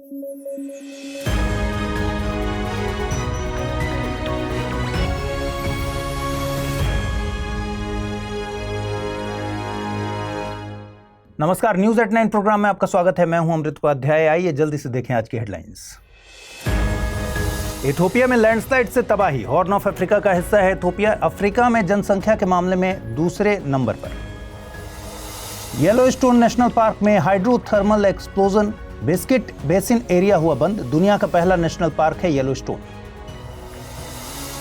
नमस्कार, news at 9 programme में आपका स्वागत है। मैं हूं अमृत उपाध्याय। आइए जल्दी से देखें आज की हेडलाइंस। इथोपिया में लैंडस्लाइड से तबाही। हॉर्न ऑफ अफ्रीका का हिस्सा है इथोपिया। अफ्रीका में जनसंख्या के मामले में दूसरे नंबर पर। येलोस्टोन नेशनल पार्क में hydrothermal explosion. Biscuit basin area हुआ बंद। दुनिया का पहला नेशनल पार्क है येलोस्टोन।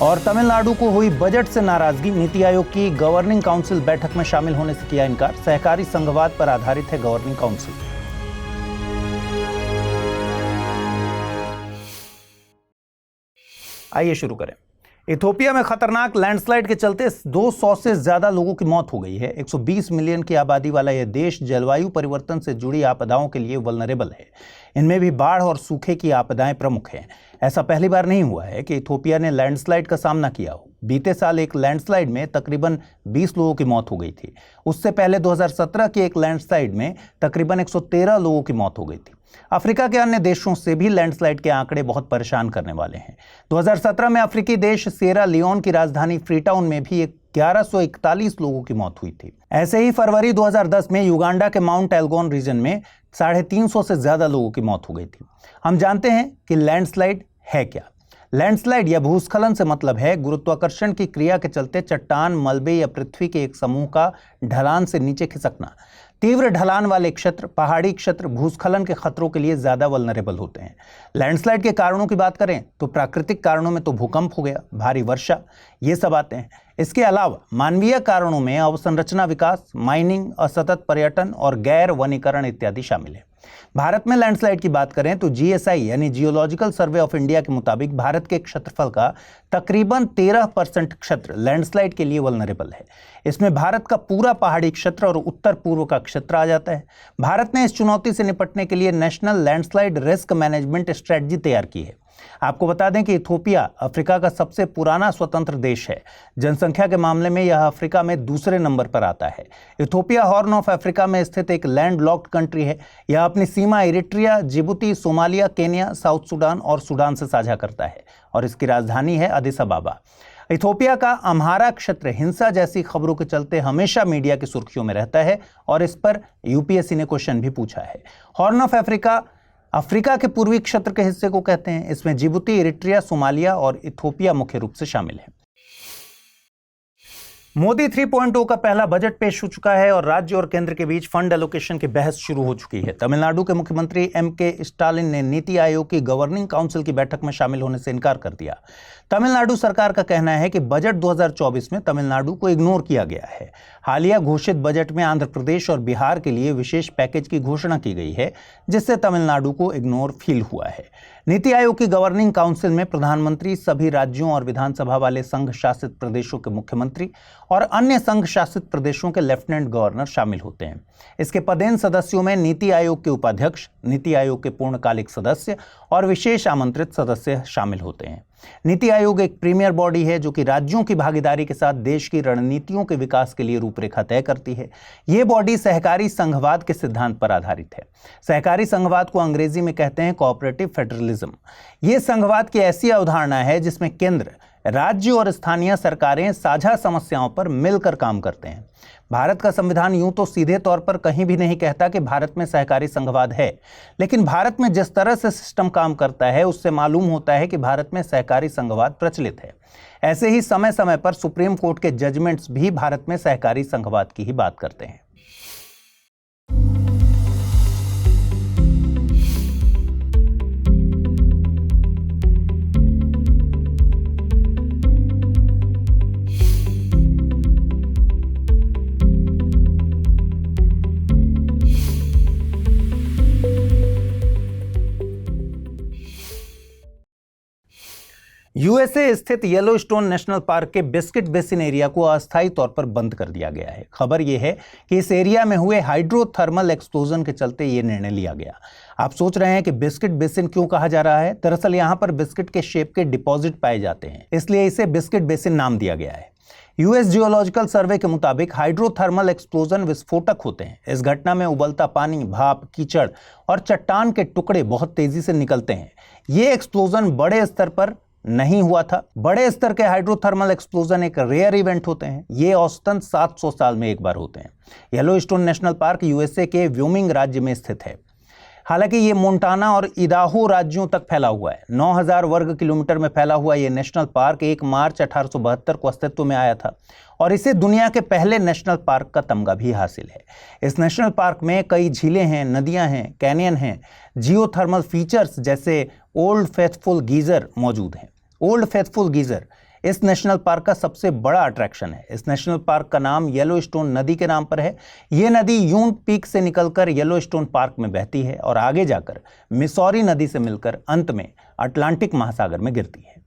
और तमिलनाडु को हुई बजट से नाराजगी। नीति आयोग की गवर्निंग काउंसिल बैठक में शामिल होने से किया इनकार। सहकारी संघवाद पर आधारित है गवर्निंग काउंसिल। आइए शुरू करें। इथोपिया में खतरनाक लैंडस्लाइड के चलते 200 से ज्यादा लोगों की मौत हो गई है। 120 मिलियन की आबादी वाला यह देश जलवायु परिवर्तन से जुड़ी आपदाओं के लिए वल्नरेबल है। इनमें भी बाढ़ और सूखे की आपदाएं प्रमुख हैं। ऐसा पहली बार नहीं हुआ है कि इथोपिया ने लैंडस्लाइड का सामना किया हो। बीते साल एक लैंडस्लाइड में तकरीबन 20 लोगों की मौत हो गई थी। उससे पहले 2017 के एक लैंडस्लाइड में तकरीबन 113 लोगों की मौत हो गई थी। अफ्रीका के अन्य देशों से भी लैंडस्लाइड के आंकड़े बहुत परेशान करने वाले हैं। 2017 में अफ्रीकी देश सिएरा लियोन की राजधानी फ्रीटाउन में भी 1141 लोगों की मौत हुई थी। ऐसे ही फरवरी 2010 में युगांडा के माउंट एल्गोन रीजन में 350 से ज्यादा लोगों की मौत हो गई थी। हम जानते हैं कि लैंडस्लाइड है क्या। लैंडस्लाइड या भूस्खलन से मतलब है गुरुत्वाकर्षण की क्रिया के चलते चट्टान, मलबे या पृथ्वी के एक समूह का ढलान से नीचे खिसकना। तीव्र ढलान वाले क्षेत्र, पहाड़ी क्षेत्र भूस्खलन के खतरों के लिए ज्यादा वल्नरेबल होते हैं। लैंडस्लाइड के कारणों की बात करें तो प्राकृतिक कारणों में तो भूकंप हो गया, भारी वर्षा, ये सब आते हैं। इसके अलावा मानवीय कारणों में अवसंरचना विकास, माइनिंग, असतत पर्यटन और गैर वनीकरण इत्यादि शामिल है। भारत में लैंडस्लाइड की बात करें तो जीएसआई यानी जियोलॉजिकल सर्वे ऑफ इंडिया के मुताबिक भारत के क्षेत्रफल का तकरीबन 13% क्षेत्र लैंडस्लाइड के लिए वल्नरेबल है। इसमें भारत का पूरा पहाड़ी क्षेत्र और उत्तर पूर्व का क्षेत्र आ जाता है। भारत ने इस चुनौती से निपटने के लिए national landslide risk management strategy तैयार की है। आपको बता दें कि इथोपिया अफ्रीका का सबसे पुराना स्वतंत्र देश है। जनसंख्या के मामले में यह अफ्रीका में दूसरे नंबर पर आता है। इथोपिया हॉर्न ऑफ अफ्रीका में स्थित एक लैंडलॉक्ड कंट्री है। यह अपनी सीमा Eritrea, Djibouti, Somalia, Kenya, South Sudan और सुडान से साझा करता है और इसकी राजधानी है अदिस अबाबा। इथोपिया का अम्हारा क्षेत्र हिंसा जैसी खबरों के चलते हमेशा मीडिया की सुर्खियों में रहता है और इस पर यूपीएससी ने क्वेश्चन भी पूछा है। हॉर्न ऑफ अफ्रीका अफ्रीका के पूर्वी क्षेत्र के हिस्से को कहते हैं। इसमें जिबूती, इरिट्रिया, सोमालिया और इथोपिया मुख्य रूप से शामिल है। मोदी 3.0 का पहला बजट पेश हो चुका है और राज्य और केंद्र के बीच फंड एलोकेशन की बहस शुरू हो चुकी है। तमिलनाडु के मुख्यमंत्री एम.के. स्टालिन ने नीति आयोग की गवर्निंग काउंसिल की बैठक में शामिल होने से इनकार कर दिया। तमिलनाडु सरकार का कहना है कि बजट 2024 में तमिलनाडु को इग्नोर किया गया है। हालिया घोषित बजट में आंध्र प्रदेश और बिहार के लिए विशेष पैकेज की घोषणा की गई है, जिससे तमिलनाडु को इग्नोर फील हुआ है। नीति आयोग की गवर्निंग काउंसिल में प्रधानमंत्री, सभी राज्यों और विधानसभा वाले संघ शासित प्रदेशों के मुख्यमंत्री और अन्य संघ शासित प्रदेशों के लेफ्टिनेंट गवर्नर शामिल होते हैं। इसके पदेन सदस्यों में नीति आयोग के उपाध्यक्ष, नीति आयोग के पूर्णकालिक सदस्य और विशेष आमंत्रित सदस्य शामिल होते हैं। नीति आयोग एक प्रीमियर बॉडी है जो कि राज्यों की भागीदारी के साथ देश की रणनीतियों के विकास के लिए रूपरेखा तय करती है। यह बॉडी सहकारी संघवाद के सिद्धांत पर आधारित है। सहकारी संघवाद को अंग्रेजी में कहते हैं कोऑपरेटिव फेडरलिज्म। यह संघवाद की ऐसी अवधारणा है जिसमें केंद्र, राज्य और स्थानीय सरकारें साझा समस्याओं पर मिलकर काम करते हैं। भारत का संविधान यूं तो सीधे तौर पर कहीं भी नहीं कहता कि भारत में सहकारी संघवाद है, लेकिन भारत में जिस तरह से सिस्टम काम करता है उससे मालूम होता है कि भारत में सहकारी संघवाद प्रचलित है। ऐसे ही समय समय पर सुप्रीम कोर्ट के जजमेंट्स भी भारत में सहकारी संघवाद की ही बात करते हैं। यूएसए स्थित येलोस्टोन नेशनल पार्क के बिस्किट बेसिन एरिया को अस्थायी तौर पर बंद कर दिया गया है। खबर यह है कि इस एरिया में हुए हाइड्रोथर्मल एक्सप्लोजन के चलते यह निर्णय लिया गया। आप सोच रहे हैं कि बिस्किट बेसिन क्यों कहा जा रहा है? दरअसल यहां पर बिस्किट के शेप के डिपॉजिट पाए जाते हैं, इसलिए इसे बिस्किट बेसिन नाम दिया गया है। यूएस जियोलॉजिकल सर्वे के मुताबिक हाइड्रोथर्मल एक्सप्लोजन विस्फोटक होते हैं। इस घटना में उबलता पानी, भाप, कीचड़ और चट्टान के टुकड़े बहुत तेजी से निकलते हैं। ये एक्सप्लोजन बड़े स्तर पर नहीं हुआ था। बड़े स्तर के हाइड्रोथर्मल एक्सप्लोजन एक रेयर इवेंट होते हैं। ये औसतन 700 साल में एक बार होते हैं। येलोस्टोन नेशनल पार्क यूएसए के व्योमिंग राज्य में स्थित है। हालांकि ये मोंटाना और इदाहो राज्यों तक फैला हुआ है। 9000 वर्ग किलोमीटर में फैला हुआ ये नेशनल पार्क 1 मार्च 1872 को अस्तित्व में आया था और इसे दुनिया के पहले नेशनल पार्क का तमगा भी हासिल है। इस नेशनल पार्क में कई झीलें हैं, नदियां हैं, कैनियन हैं, जियोथर्मल फीचर्स जैसे ओल्ड फेथफुल गीजर मौजूद हैं। ओल्ड फेथफुल गीजर इस नेशनल पार्क का सबसे बड़ा अट्रैक्शन है। इस नेशनल पार्क का नाम येलोस्टोन नदी के नाम पर है। ये नदी यून पीक से निकलकर येलोस्टोन पार्क में बहती है और आगे जाकर मिसौरी नदी से मिलकर अंत में अटलांटिक महासागर में गिरती है।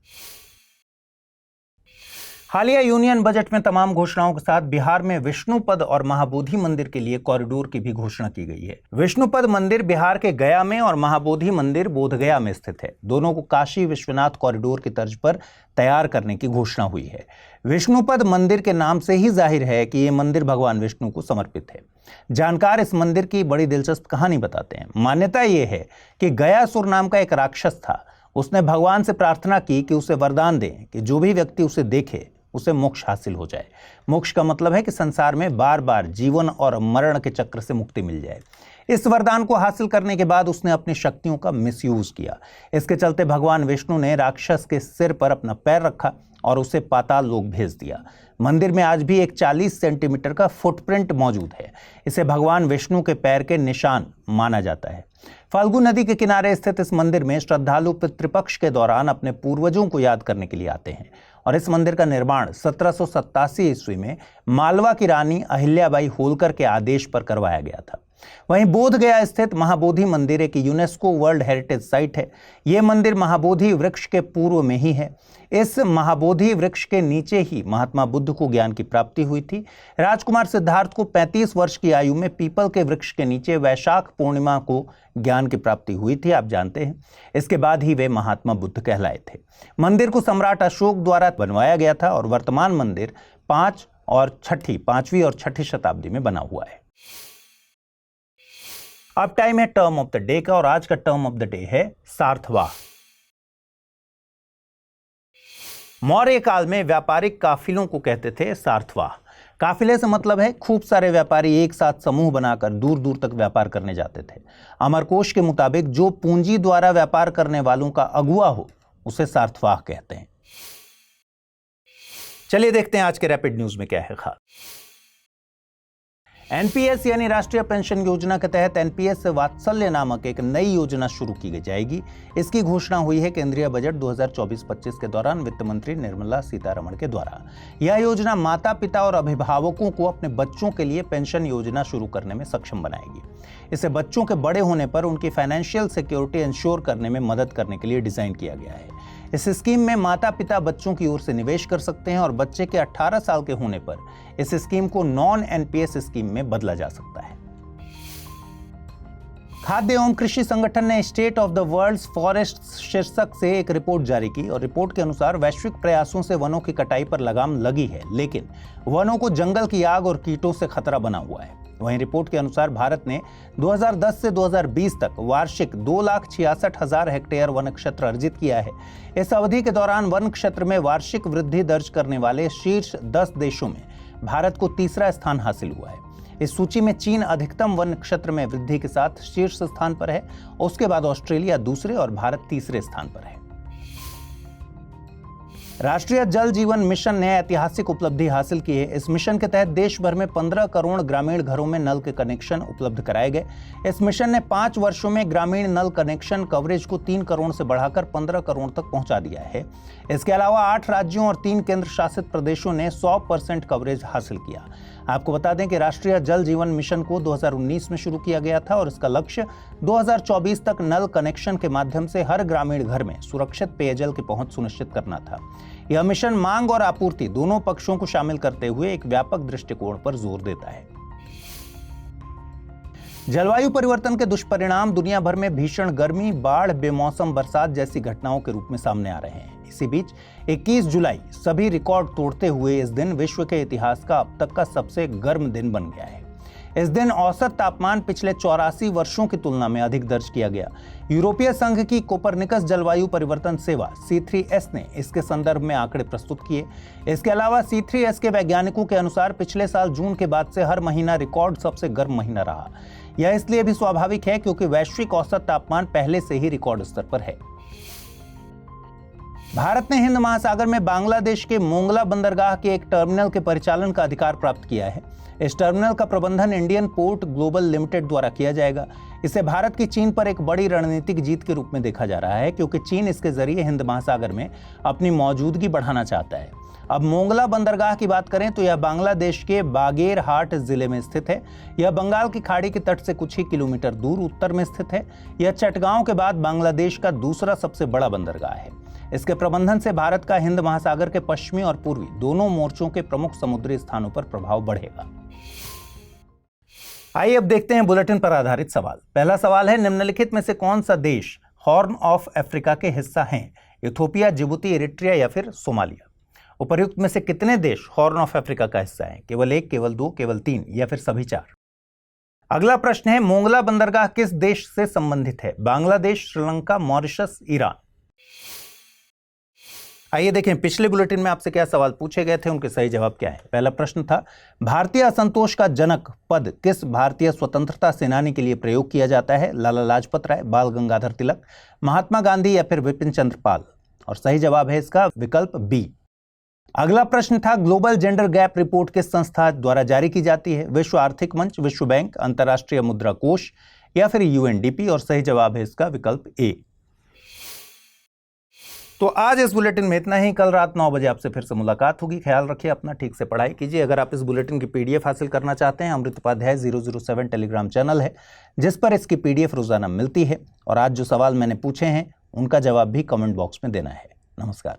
हालिया यूनियन बजट में तमाम घोषणाओं के साथ बिहार में विष्णुपद और महाबोधि मंदिर के लिए कॉरिडोर की भी घोषणा की गई है। विष्णुपद मंदिर बिहार के गया में और महाबोधि मंदिर बोधगया में स्थित है। दोनों को काशी विश्वनाथ कॉरिडोर की तर्ज पर तैयार करने की घोषणा हुई है। विष्णुपद मंदिर के नाम से ही जाहिर है कि ये मंदिर भगवान विष्णु को समर्पित है। जानकार इस मंदिर की बड़ी दिलचस्प कहानी बताते हैं। मान्यता ये है कि गयासुर नाम का एक राक्षस था। उसने भगवान से प्रार्थना की कि उसे वरदान दें कि जो भी व्यक्ति उसे देखे उसे मोक्ष हासिल हो जाए। मोक्ष का मतलब है कि संसार में बार बार जीवन और मरण के चक्र से मुक्ति मिल जाए। इस वरदान को हासिल करने के बाद उसने अपनी शक्तियों का मिसयूज किया। इसके चलते भगवान विष्णु ने राक्षस के सिर पर अपना पैर रखा और उसे पाताल लोक भेज दिया। मंदिर में आज भी एक 40 सेंटीमीटर का फुटप्रिंट मौजूद है। इसे भगवान विष्णु के पैर के निशान माना जाता है। फाल्गु नदी के किनारे स्थित इस मंदिर में श्रद्धालु पितृपक्ष के दौरान अपने पूर्वजों को याद करने के लिए आते हैं और इस मंदिर का निर्माण 1787 ईस्वी में मालवा की रानी अहिल्याबाई होलकर के आदेश पर करवाया गया था। वहीं बोधगया स्थित महाबोधि मंदिर एक यूनेस्को वर्ल्ड हेरिटेज साइट है। यह मंदिर महाबोधि वृक्ष के पूर्व में ही है। इस महाबोधि वृक्ष के नीचे ही महात्मा बुद्ध को ज्ञान की प्राप्ति हुई थी। राजकुमार सिद्धार्थ को 35 वर्ष की आयु में पीपल के वृक्ष के नीचे वैशाख पूर्णिमा को ज्ञान की प्राप्ति हुई थी, आप जानते हैं। इसके बाद ही वे महात्मा बुद्ध कहलाए थे। मंदिर को सम्राट अशोक द्वारा बनवाया गया था और वर्तमान मंदिर 5वीं और 6ठी शताब्दी में बना हुआ है। अब टाइम है टर्म ऑफ द डे का और आज का टर्म ऑफ द डे है सार्थवाह। मौर्य काल में व्यापारिक काफिलों को कहते थे सार्थवाह। काफिले से मतलब है खूब सारे व्यापारी एक साथ समूह बनाकर दूर दूर तक व्यापार करने जाते थे। अमरकोश के मुताबिक जो पूंजी द्वारा व्यापार करने वालों का अगुआ हो उसे सार्थवाह कहते हैं। चलिए देखते हैं आज के रैपिड न्यूज में क्या है खास। एनपीएस यानी राष्ट्रीय पेंशन योजना के तहत एनपीएस वात्सल्य नामक एक नई योजना शुरू की जाएगी। इसकी घोषणा हुई है केंद्रीय बजट 2024-25 के दौरान वित्त मंत्री निर्मला सीतारमण के द्वारा। यह योजना माता पिता और अभिभावकों को अपने बच्चों के लिए पेंशन योजना शुरू करने में सक्षम बनाएगी। इसे बच्चों के बड़े होने पर उनकी फाइनेंशियल सिक्योरिटी इंश्योर करने में मदद करने के लिए डिजाइन किया गया है। इस स्कीम में माता पिता बच्चों की ओर से निवेश कर सकते हैं और बच्चे के 18 साल के होने पर इस स्कीम को नॉन एनपीएस स्कीम में बदला जा सकता है। खाद्य एवं कृषि संगठन ने state of the world's forest शीर्षक से एक रिपोर्ट जारी की और रिपोर्ट के अनुसार वैश्विक प्रयासों से वनों की कटाई पर लगाम लगी है, लेकिन वनों को जंगल की आग और कीटों से खतरा बना हुआ है। वहीं रिपोर्ट के अनुसार भारत ने 2010 से 2020 तक वार्षिक 2,66,000 हेक्टेयर वन क्षेत्र अर्जित किया है। इस अवधि के दौरान वन क्षेत्र में वार्षिक वृद्धि दर्ज करने वाले शीर्ष 10 देशों में भारत को तीसरा स्थान हासिल हुआ है। इस सूची में चीन अधिकतम वन क्षेत्र में वृद्धि के साथ शीर्ष स्थान पर है। उसके बाद ऑस्ट्रेलिया दूसरे और भारत तीसरे स्थान पर है। राष्ट्रीय जल जीवन मिशन ने ऐतिहासिक उपलब्धि हासिल की है। इस मिशन के तहत देश भर में 15 करोड़ ग्रामीण घरों में नल के कनेक्शन उपलब्ध कराए गए। इस मिशन ने 5 वर्षों में ग्रामीण नल कनेक्शन कवरेज को 3 करोड़ से बढ़ाकर 15 करोड़ तक पहुंचा दिया है। इसके अलावा 8 राज्यों और 3 केंद्र शासित प्रदेशों ने 100% कवरेज हासिल किया। आपको बता दें कि राष्ट्रीय जल जीवन मिशन को 2019 में शुरू किया गया था और इसका लक्ष्य 2024 तक नल कनेक्शन के माध्यम से हर ग्रामीण घर में सुरक्षित पेयजल की पहुंच सुनिश्चित करना था। यह मिशन मांग और आपूर्ति दोनों पक्षों को शामिल करते हुए एक व्यापक दृष्टिकोण पर जोर देता है। जलवायु परिवर्तन के दुष्परिणाम दुनिया भर में भीषण गर्मी, बाढ़, बेमौसम बरसात जैसी घटनाओं के रूप में सामने आ रहे हैं। इसी बीच 21 जुलाई सभी रिकॉर्ड तोड़ते हुए इस दिन विश्व के इतिहास का अब तक का सबसे गर्म दिन बन गया है। इस दिन औसत तापमान पिछले 84 वर्षों की तुलना में अधिक दर्ज किया गया। यूरोपीय संघ की कोपरनिकस जलवायु परिवर्तन सेवा C3S ने इसके संदर्भ में आंकड़े प्रस्तुत किए। इसके अलावा C3S के वैज्ञानिकों के अनुसार पिछले साल जून के बाद से हर महीना रिकॉर्ड सबसे गर्म महीना रहा। यह इसलिए भी स्वाभाविक है क्योंकि वैश्विक औसत तापमान पहले से ही रिकॉर्ड स्तर पर है। भारत ने हिंद महासागर में बांग्लादेश के मोंगला बंदरगाह के एक टर्मिनल के परिचालन का अधिकार प्राप्त किया है। इस टर्मिनल का प्रबंधन इंडियन पोर्ट ग्लोबल लिमिटेड द्वारा किया जाएगा। इसे भारत की चीन पर एक बड़ी रणनीतिक जीत के रूप में देखा जा रहा है, क्योंकि चीन इसके जरिए हिंद महासागर में अपनी मौजूदगी बढ़ाना चाहता है। अब मोंगला बंदरगाह की बात करें तो यह बांग्लादेश के बागेरहाट जिले में स्थित है। यह बंगाल की खाड़ी के तट से कुछ ही किलोमीटर दूर उत्तर में स्थित है। यह चटगांव के बाद बांग्लादेश का दूसरा सबसे बड़ा बंदरगाह है। इसके प्रबंधन से भारत का हिंद महासागर के पश्चिमी और पूर्वी दोनों मोर्चों के प्रमुख समुद्री स्थानों पर प्रभाव बढ़ेगा। आइए अब देखते हैं बुलेटिन पर आधारित सवाल। पहला सवाल है, निम्नलिखित में से कौन सा देश हॉर्न ऑफ अफ्रीका के हिस्सा हैं? इथोपिया, जिबूती, इरिट्रिया या फिर सोमालिया? उपर्युक्त में से कितने देश हॉर्न ऑफ अफ्रीका का हिस्सा हैं? केवल 1, केवल 2, केवल 3 या फिर सभी 4? अगला प्रश्न है, मोंगला बंदरगाह किस देश से संबंधित है? Bangladesh, Sri Lanka, Mauritius, Iran? आइए देखें पिछले बुलेटिन में आपसे क्या सवाल पूछे गए थे, उनके सही जवाब क्या है। पहला प्रश्न था, भारतीय असंतोष का जनक पद किस भारतीय स्वतंत्रता सेनानी के लिए प्रयोग किया जाता है? लाला लाजपत राय, बाल गंगाधर तिलक, महात्मा गांधी या फिर विपिन चंद्र पाल? और सही जवाब है इसका विकल्प बी। अगला प्रश्न था, ग्लोबल जेंडर गैप रिपोर्ट किस संस्था द्वारा जारी की जाती है? विश्व आर्थिक मंच, विश्व बैंक, अंतर्राष्ट्रीय मुद्रा कोष या फिर UNDP? और सही जवाब है इसका विकल्प ए। तो आज इस बुलेटिन में इतना ही। कल रात 9 बजे आपसे फिर से मुलाकात होगी। ख्याल रखिए अपना, ठीक से पढ़ाई कीजिए। अगर आप इस बुलेटिन की PDF हासिल करना चाहते हैं, अमृत उपाध्याय 007 टेलीग्राम चैनल है जिस पर इसकी PDF रोजाना मिलती है। और आज जो सवाल मैंने पूछे हैं उनका जवाब भी कमेंट बॉक्स में देना है। नमस्कार।